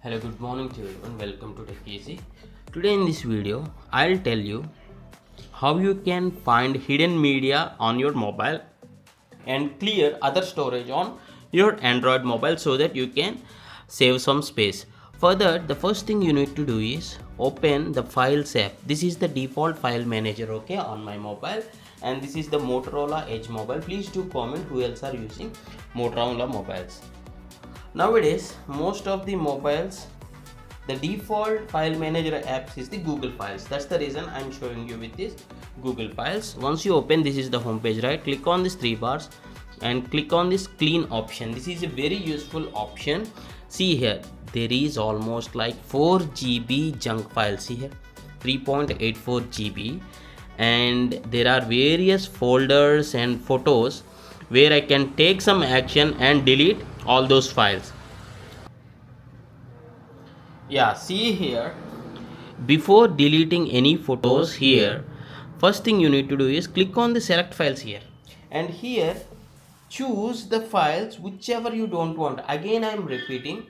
Hello, good morning to everyone. Welcome to Tech Easy. Today in this video, I'll tell you how you can find hidden media on your mobile and clear other storage on your Android mobile so that you can save some space. Further, the first thing you need to do is open the Files app. This is the default file manager, okay, on my mobile, and this is the Motorola Edge mobile. Please do comment who else are using Motorola mobiles. Nowadays, most of the mobiles, the default file manager apps is the Google Files. That's the reason I'm showing you with this Google Files. Once you open, this is the home page, right? Click on these three bars and click on this clean option. This is a very useful option. See here, there is almost like 4 GB junk files. See here, 3.84 GB, and there are various folders and photos where I can take some action and delete all those files. Yeah, see here, before deleting any photos here, first thing you need to do is click on the select files here, and here choose the files whichever you don't want. Again, I am repeating,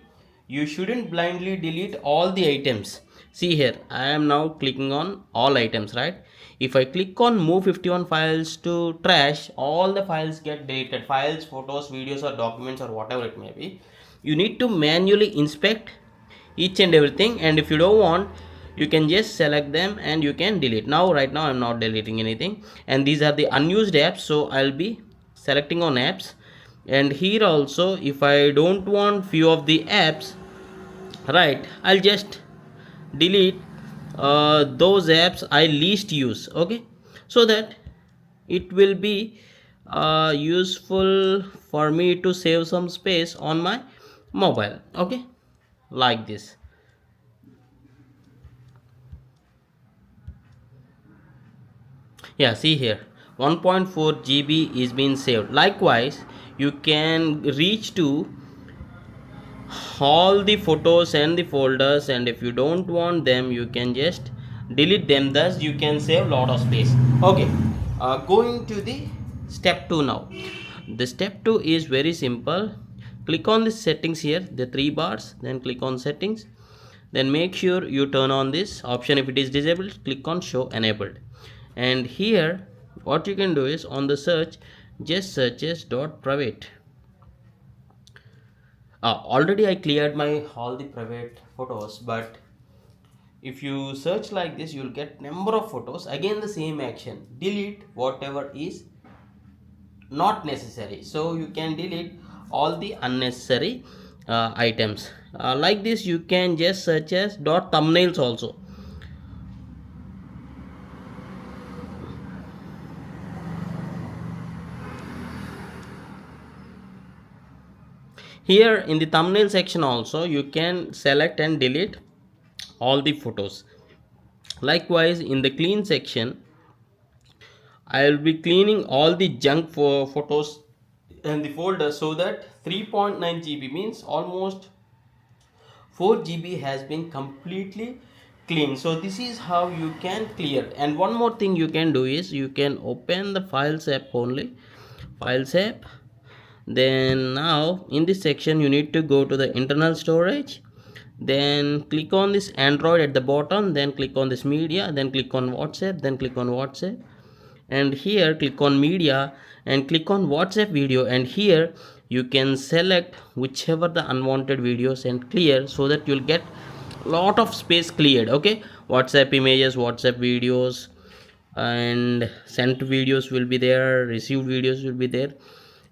you shouldn't blindly delete all the items. See here, I am now clicking on all items, right? If I click on move 51 files to trash, all the files get deleted. Files, photos, videos, or documents, or whatever it may be. You need to manually inspect each and everything, and if you don't want, you can just select them and you can delete. Now right now I'm not deleting anything, and these are the unused apps, so I'll be selecting on apps. And here also, if I don't want few of the apps, right, I'll just delete those apps I least use, okay, so that it will be useful for me to save some space on my mobile, okay, like this. Yeah, see here, 1.4 GB is being saved. Likewise, you can reach to all the photos and the folders, and if you don't want them, you can just delete them. Thus you can save a lot of space. Okay, going to the step 2 now. The step 2 is very simple. Click on the settings here, the three bars, then click on settings, then make sure you turn on this option. If it is disabled, click on show enabled, and here what you can do is on the search, just search as .private. Already I cleared my all the private photos, but if you search like this, you'll get number of photos. Again the same action, delete whatever is not necessary, so you can delete all the unnecessary items. Like this, you can just search as thumbnails also. Here in the thumbnail section also, you can select and delete all the photos. Likewise, in the clean section, I will be cleaning all the junk photos and the folder, so that 3.9 GB means almost 4 GB has been completely clean. So this is how you can clear. And one more thing you can do is you can open the files app only, files app. Then now in this section you need to go to the internal storage, then click on this Android at the bottom, then click on this media, then click on WhatsApp, then click on WhatsApp, and here click on media and click on WhatsApp video, and here you can select whichever the unwanted videos and clear, so that you'll get lot of space cleared. Okay, WhatsApp images, WhatsApp videos, and sent videos will be there, received videos will be there,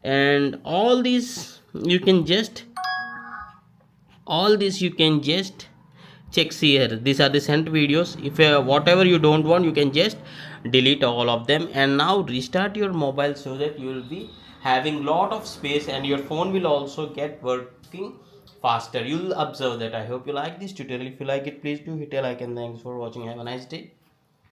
and all these you can just check. See here, these are the sent videos. If whatever you don't want, you can just delete all of them, and now restart your mobile so that you will be having lot of space, and your phone will also get working faster. You'll observe that. I hope you like this tutorial. If you like it, please do hit a like, and thanks for watching. Have a nice day.